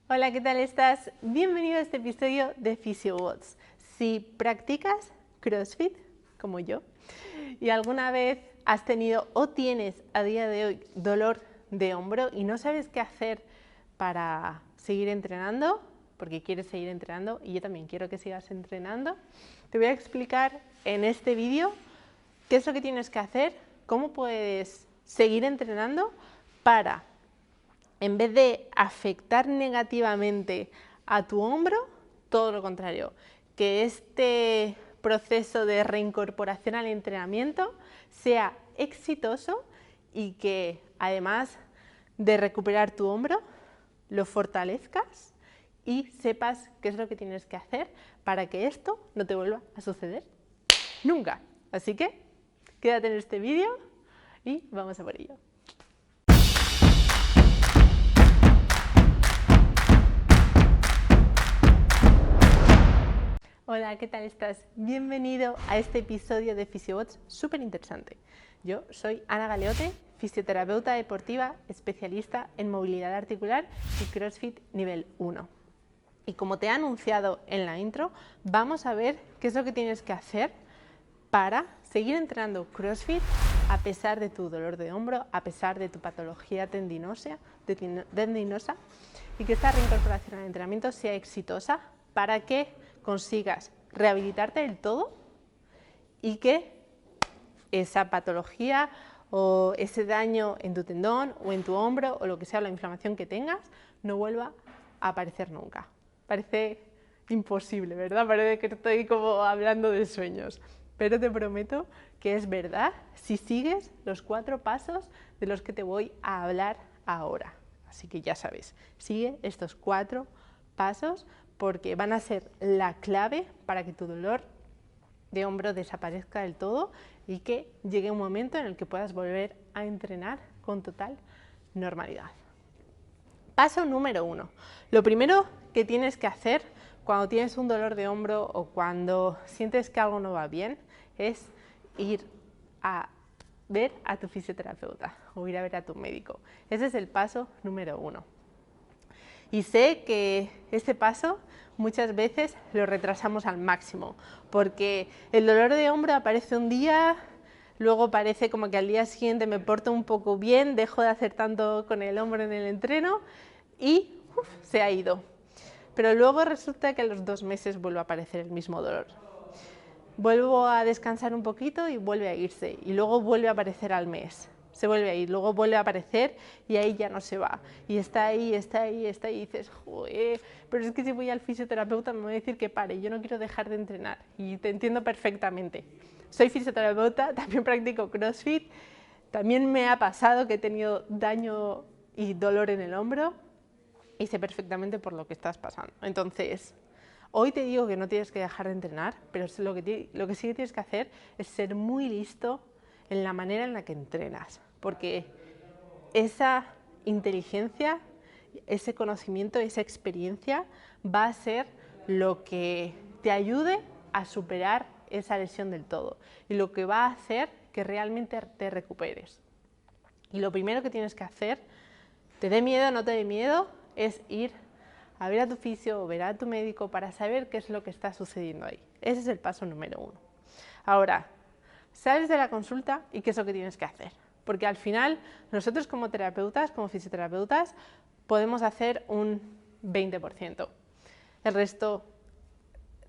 Hola, ¿qué tal estás? Bienvenido a este episodio de PhysioWords. Si practicas CrossFit, como yo, y alguna vez has tenido o tienes a día de hoy dolor de hombro y no sabes qué hacer para seguir entrenando, porque quieres seguir entrenando y yo también quiero que sigas entrenando, te voy a explicar en este vídeo qué es lo que tienes que hacer, cómo puedes seguir entrenando para, en vez de afectar negativamente a tu hombro, todo lo contrario, que este proceso de reincorporación al entrenamiento sea exitoso y que además de recuperar tu hombro, lo fortalezcas y sepas qué es lo que tienes que hacer para que esto no te vuelva a suceder nunca. Así que quédate en este vídeo y vamos a por ello. Hola, ¿qué tal estás? Bienvenido a este episodio de PhysioWords súper interesante. Yo soy Ana Galeote, fisioterapeuta deportiva, especialista en movilidad articular y CrossFit nivel 1. Y como te he anunciado en la intro, vamos a ver qué es lo que tienes que hacer para seguir entrenando CrossFit a pesar de tu dolor de hombro, a pesar de tu patología tendinosa y que esta reincorporación al entrenamiento sea exitosa para que consigas rehabilitarte del todo y que esa patología o ese daño en tu tendón o en tu hombro o lo que sea, la inflamación que tengas, no vuelva a aparecer nunca. Parece imposible, ¿verdad? Parece que estoy como hablando de sueños, pero te prometo que es verdad si sigues los 4 pasos de los que te voy a hablar ahora. Así que ya sabes, sigue estos 4 pasos porque van a ser la clave para que tu dolor de hombro desaparezca del todo y que llegue un momento en el que puedas volver a entrenar con total normalidad. Paso número 1. Lo primero que tienes que hacer cuando tienes un dolor de hombro o cuando sientes que algo no va bien es ir a ver a tu fisioterapeuta o ir a ver a tu médico. Ese es el paso número 1. Y sé que este paso muchas veces lo retrasamos al máximo, porque el dolor de hombro aparece un día, luego parece como que al día siguiente me porto un poco bien, dejo de hacer tanto con el hombro en el entreno y se ha ido. Pero luego resulta que a los 2 meses vuelve a aparecer el mismo dolor. Vuelvo a descansar un poquito y vuelve a irse, y luego vuelve a aparecer al mes. Se vuelve a ir, luego vuelve a aparecer y ahí ya no se va. Y está ahí, está ahí, está ahí y dices, joder, pero es que si voy al fisioterapeuta me va a decir que pare, yo no quiero dejar de entrenar. Y te entiendo perfectamente. Soy fisioterapeuta, también practico CrossFit, también me ha pasado que he tenido daño y dolor en el hombro y sé perfectamente por lo que estás pasando. Entonces, hoy te digo que no tienes que dejar de entrenar, pero lo que sí que tienes que hacer es ser muy listo en la manera en la que entrenas, porque esa inteligencia, ese conocimiento, esa experiencia va a ser lo que te ayude a superar esa lesión del todo y lo que va a hacer que realmente te recuperes. Y lo primero que tienes que hacer, te dé miedo o no te dé miedo, es ir a ver a tu fisio o ver a tu médico para saber qué es lo que está sucediendo ahí. Ese es el paso número 1. Ahora, sales de la consulta y qué es lo que tienes que hacer. Porque al final, nosotros como terapeutas, como fisioterapeutas, podemos hacer un 20%. El resto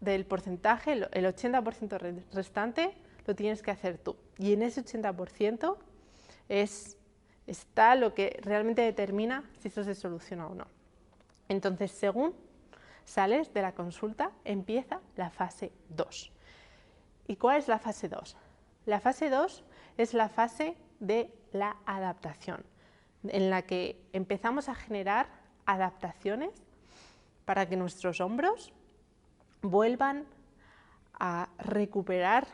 del porcentaje, el 80% restante, lo tienes que hacer tú. Y en ese 80% está lo que realmente determina si eso se soluciona o no. Entonces, según sales de la consulta, empieza la fase 2. ¿Y cuál es la fase 2? La fase 2 es la fase de la adaptación, en la que empezamos a generar adaptaciones para que nuestros hombros vuelvan a recuperar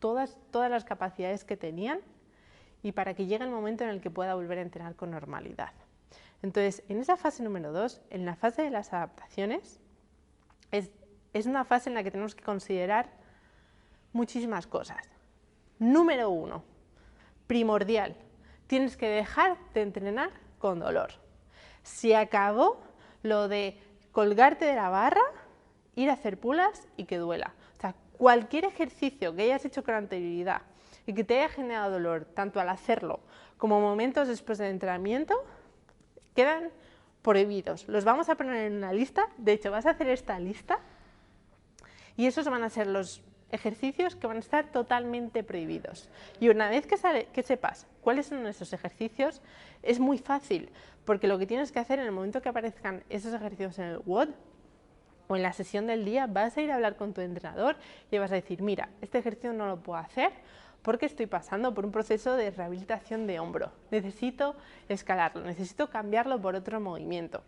todas las capacidades que tenían y para que llegue el momento en el que pueda volver a entrenar con normalidad. Entonces, en esa fase número 2, en la fase de las adaptaciones, es una fase en la que tenemos que considerar muchísimas cosas. Número 1, primordial, tienes que dejar de entrenar con dolor. Se acabó lo de colgarte de la barra, ir a hacer pull-ups y que duela. O sea, cualquier ejercicio que hayas hecho con anterioridad y que te haya generado dolor, tanto al hacerlo como momentos después del entrenamiento, quedan prohibidos. Los vamos a poner en una lista. De hecho, vas a hacer esta lista y esos van a ser los ejercicios que van a estar totalmente prohibidos. Y una vez que sepas cuáles son esos ejercicios, es muy fácil, porque lo que tienes que hacer en el momento que aparezcan esos ejercicios en el WOD o en la sesión del día, vas a ir a hablar con tu entrenador y vas a decir, mira, este ejercicio no lo puedo hacer porque estoy pasando por un proceso de rehabilitación de hombro. Necesito escalarlo, necesito cambiarlo por otro movimiento.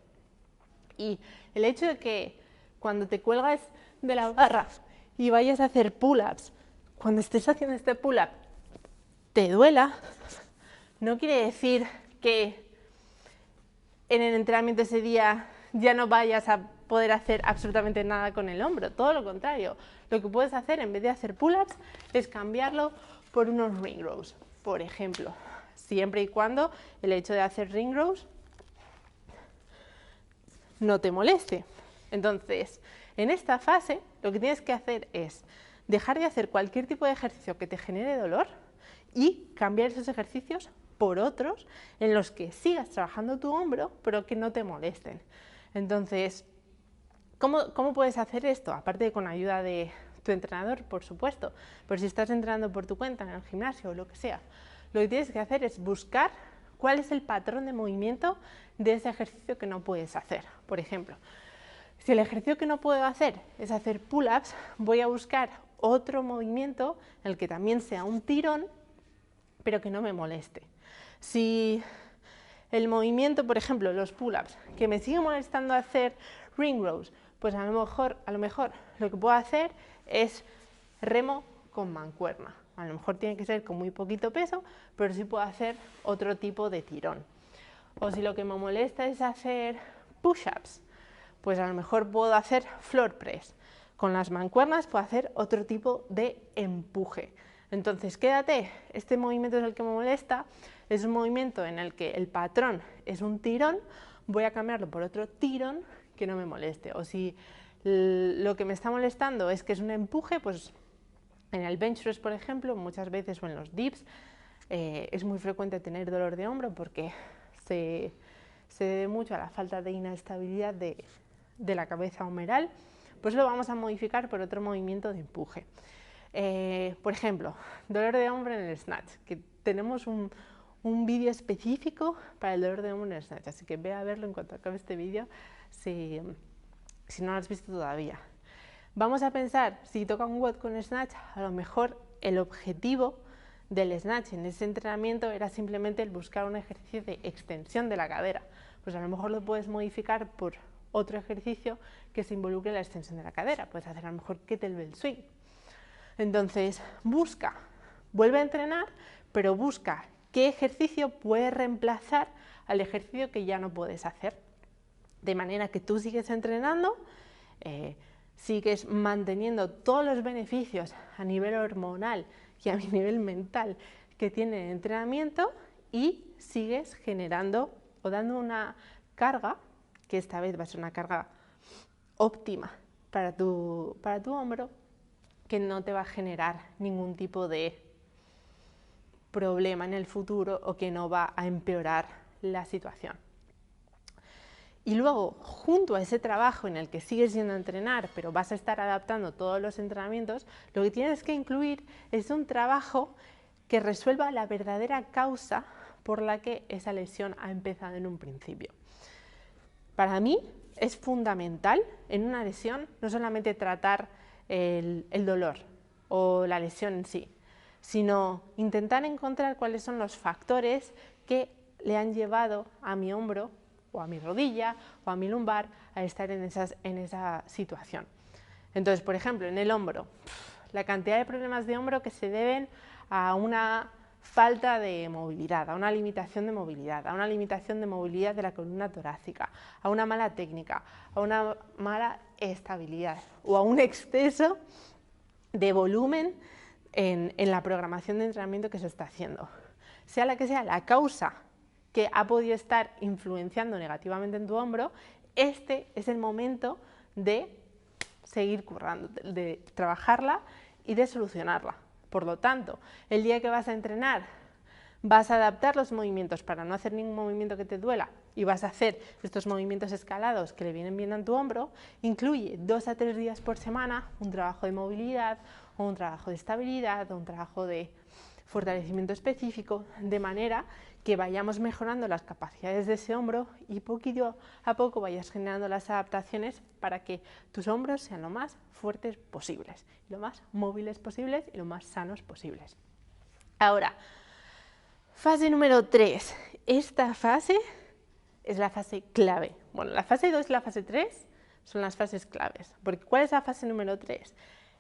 Y el hecho de que cuando te cuelgas de la barra y vayas a hacer pull-ups, cuando estés haciendo este pull-up te duela, no quiere decir que en el entrenamiento ese día ya no vayas a poder hacer absolutamente nada con el hombro. Todo lo contrario, lo que puedes hacer en vez de hacer pull-ups es cambiarlo por unos ring rows, por ejemplo, siempre y cuando el hecho de hacer ring rows no te moleste. Entonces, en esta fase lo que tienes que hacer es dejar de hacer cualquier tipo de ejercicio que te genere dolor y cambiar esos ejercicios por otros en los que sigas trabajando tu hombro pero que no te molesten. Entonces, ¿cómo puedes hacer esto? Aparte de con ayuda de tu entrenador, por supuesto, pero si estás entrenando por tu cuenta en el gimnasio o lo que sea, lo que tienes que hacer es buscar cuál es el patrón de movimiento de ese ejercicio que no puedes hacer. Por ejemplo, si el ejercicio que no puedo hacer es hacer pull-ups, voy a buscar otro movimiento en el que también sea un tirón, pero que no me moleste. Si el movimiento, por ejemplo, los pull-ups, que me sigue molestando hacer ring rows, pues a lo mejor lo que puedo hacer es remo con mancuerna. A lo mejor tiene que ser con muy poquito peso, pero sí puedo hacer otro tipo de tirón. O si lo que me molesta es hacer push-ups, pues a lo mejor puedo hacer floor press. Con las mancuernas puedo hacer otro tipo de empuje. Entonces, quédate, este movimiento es el que me molesta, es un movimiento en el que el patrón es un tirón, voy a cambiarlo por otro tirón que no me moleste. O si lo que me está molestando es que es un empuje, pues en el bench press, por ejemplo, muchas veces o en los dips, es muy frecuente tener dolor de hombro porque se debe mucho a la falta de inestabilidad de la cabeza humeral, pues lo vamos a modificar por otro movimiento de empuje. Por ejemplo, dolor de hombro en el snatch, que tenemos un vídeo específico para el dolor de hombro en el snatch, así que ve a verlo en cuanto acabe este vídeo si no lo has visto todavía. Vamos a pensar, si toca un WOD con snatch, a lo mejor el objetivo del snatch en ese entrenamiento era simplemente el buscar un ejercicio de extensión de la cadera. Pues a lo mejor lo puedes modificar por otro ejercicio que se involucre en la extensión de la cadera. Puedes hacer a lo mejor kettlebell swing. Entonces, vuelve a entrenar, pero busca qué ejercicio puede reemplazar al ejercicio que ya no puedes hacer. De manera que tú sigues entrenando, sigues manteniendo todos los beneficios a nivel hormonal y a nivel mental que tiene el entrenamiento y sigues generando o dando una carga, que esta vez va a ser una carga óptima para tu hombro, que no te va a generar ningún tipo de problema en el futuro o que no va a empeorar la situación. Y luego, junto a ese trabajo en el que sigues yendo a entrenar, pero vas a estar adaptando todos los entrenamientos, lo que tienes que incluir es un trabajo que resuelva la verdadera causa por la que esa lesión ha empezado en un principio. Para mí es fundamental en una lesión no solamente tratar el dolor o la lesión en sí, sino intentar encontrar cuáles son los factores que le han llevado a mi hombro o a mi rodilla o a mi lumbar a estar en esa situación. Entonces, por ejemplo, en el hombro, la cantidad de problemas de hombro que se deben a una falta de movilidad, a una limitación de movilidad, a una limitación de movilidad de la columna torácica, a una mala técnica, a una mala estabilidad o a un exceso de volumen en la programación de entrenamiento que se está haciendo. Sea la que sea la causa que ha podido estar influenciando negativamente en tu hombro, este es el momento de seguir currando, de trabajarla y de solucionarla. Por lo tanto, el día que vas a entrenar, vas a adaptar los movimientos para no hacer ningún movimiento que te duela y vas a hacer estos movimientos escalados que le vienen bien a tu hombro. Incluye 2 a 3 días por semana un trabajo de movilidad o un trabajo de estabilidad o un trabajo de fortalecimiento específico, de manera que vayamos mejorando las capacidades de ese hombro y poquito a poco vayas generando las adaptaciones para que tus hombros sean lo más fuertes posibles, lo más móviles posibles y lo más sanos posibles. Ahora, fase número 3. Esta fase es la fase clave. Bueno, la fase 2 y la fase 3 son las fases claves. Porque ¿cuál es la fase número 3?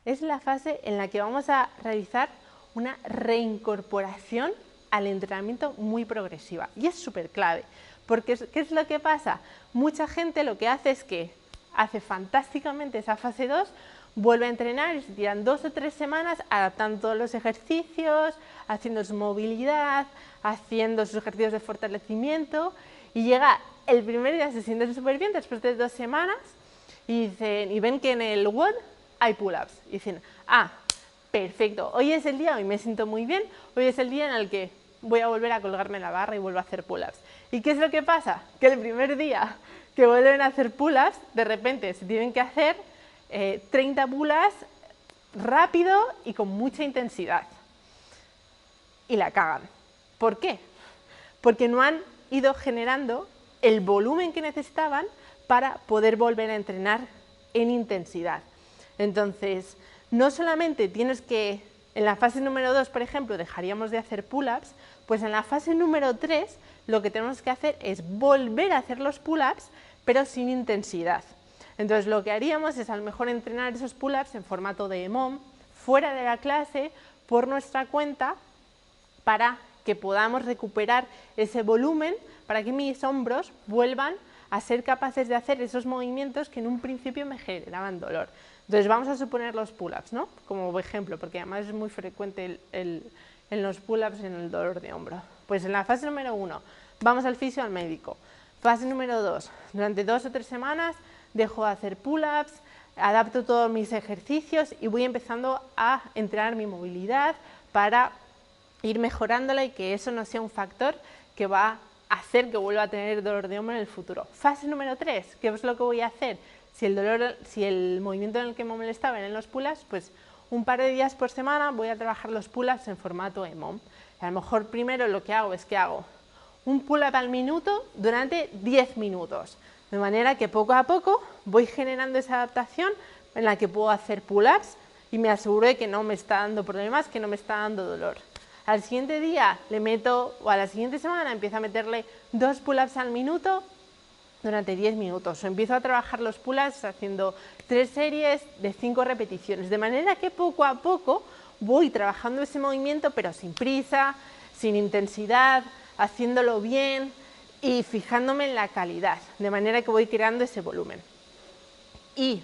Es la fase en la que vamos a realizar una reincorporación al entrenamiento muy progresiva. Y es súper clave. Porque ¿qué es lo que pasa? Mucha gente lo que hace es que hace fantásticamente esa fase 2, vuelve a entrenar y se tiran 2 o 3 semanas adaptando todos los ejercicios, haciendo su movilidad, haciendo sus ejercicios de fortalecimiento y llega el primer día, se sienten súper bien después de 2 semanas y ven que en el WOD hay pull-ups y dicen, ah, perfecto, hoy es el día, hoy me siento muy bien, hoy es el día en el que voy a volver a colgarme en la barra y vuelvo a hacer pull-ups. ¿Y qué es lo que pasa? Que el primer día que vuelven a hacer pull-ups, de repente se tienen que hacer 30 pull-ups rápido y con mucha intensidad. Y la cagan. ¿Por qué? Porque no han ido generando el volumen que necesitaban para poder volver a entrenar en intensidad. Entonces, no solamente tienes que, en la fase número 2, por ejemplo, dejaríamos de hacer pull-ups, pues en la fase número 3 lo que tenemos que hacer es volver a hacer los pull-ups, pero sin intensidad. Entonces lo que haríamos es a lo mejor entrenar esos pull-ups en formato de EMOM, fuera de la clase, por nuestra cuenta, para que podamos recuperar ese volumen, para que mis hombros vuelvan a ser capaces de hacer esos movimientos que en un principio me generaban dolor. Entonces vamos a suponer los pull-ups, ¿no? Como ejemplo, porque además es muy frecuente en los pull-ups en el dolor de hombro. Pues en la fase número 1 vamos al fisio, al médico. Fase número 2, durante 2 o 3 semanas dejo de hacer pull-ups, adapto todos mis ejercicios y voy empezando a entrenar mi movilidad para ir mejorándola y que eso no sea un factor que va a hacer que vuelva a tener dolor de hombro en el futuro. Fase número 3, ¿qué es lo que voy a hacer? Si el movimiento en el que me molestaba era en los pull-ups, pues un par de días por semana voy a trabajar los pull-ups en formato EMOM. A lo mejor primero lo que hago es que hago un pull-up al minuto durante 10 minutos. De manera que poco a poco voy generando esa adaptación en la que puedo hacer pull-ups y me aseguro de que no me está dando problemas, que no me está dando dolor. Al siguiente día le meto, o a la siguiente semana empiezo a meterle 2 pull-ups al minuto durante 10 minutos. O empiezo a trabajar los pull-ups haciendo 3 series de 5 repeticiones. De manera que poco a poco voy trabajando ese movimiento, pero sin prisa, sin intensidad, haciéndolo bien y fijándome en la calidad, de manera que voy creando ese volumen. Y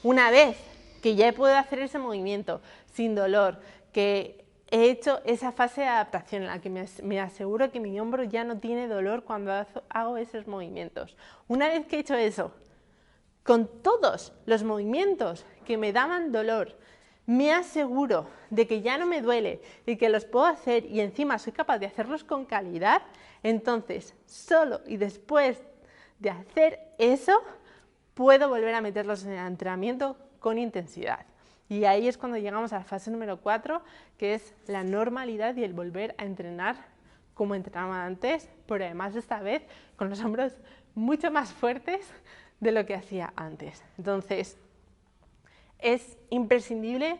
una vez que ya he podido hacer ese movimiento sin dolor, que he hecho esa fase de adaptación en la que me aseguro que mi hombro ya no tiene dolor cuando hago esos movimientos. Una vez que he hecho eso, con todos los movimientos que me daban dolor, me aseguro de que ya no me duele y que los puedo hacer y encima soy capaz de hacerlos con calidad, entonces solo y después de hacer eso puedo volver a meterlos en el entrenamiento con intensidad. Y ahí es cuando llegamos a la fase número 4, que es la normalidad y el volver a entrenar como entrenaba antes, pero además esta vez con los hombros mucho más fuertes de lo que hacía antes. Entonces, es imprescindible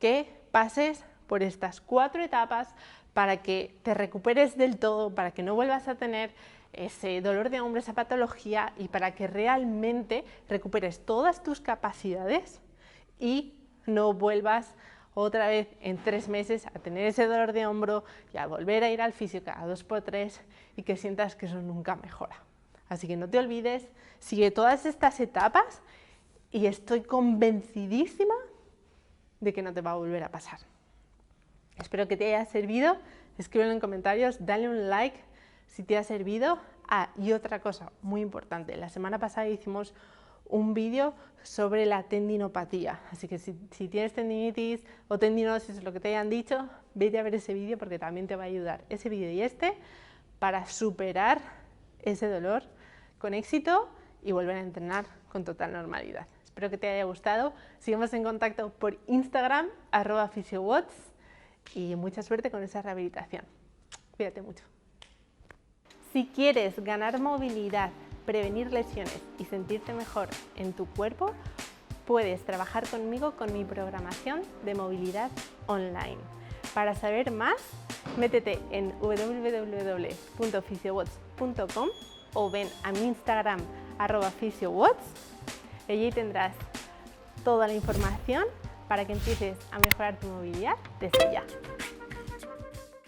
que pases por estas 4 etapas para que te recuperes del todo, para que no vuelvas a tener ese dolor de hombro, esa patología y para que realmente recuperes todas tus capacidades y no vuelvas otra vez en 3 meses a tener ese dolor de hombro y a volver a ir al fisio cada 2 por 3 y que sientas que eso nunca mejora. Así que no te olvides, sigue todas estas etapas y estoy convencidísima de que no te va a volver a pasar. Espero que te haya servido, escríbelo en comentarios, dale un like, si te ha servido. Y otra cosa muy importante, la semana pasada hicimos un vídeo sobre la tendinopatía, así que si tienes tendinitis o tendinosis, lo que te hayan dicho, vete a ver ese vídeo porque también te va a ayudar ese vídeo y para superar ese dolor con éxito y volver a entrenar con total normalidad. Espero que te haya gustado. Sigamos en contacto por Instagram, @physiowatts, y mucha suerte con esa rehabilitación. Cuídate mucho. Si quieres ganar movilidad, prevenir lesiones y sentirte mejor en tu cuerpo, puedes trabajar conmigo con mi programación de movilidad online. Para saber más, métete en www.physiowatts.com o ven a mi Instagram @physiowatts. Allí tendrás toda la información para que empieces a mejorar tu movilidad desde ya.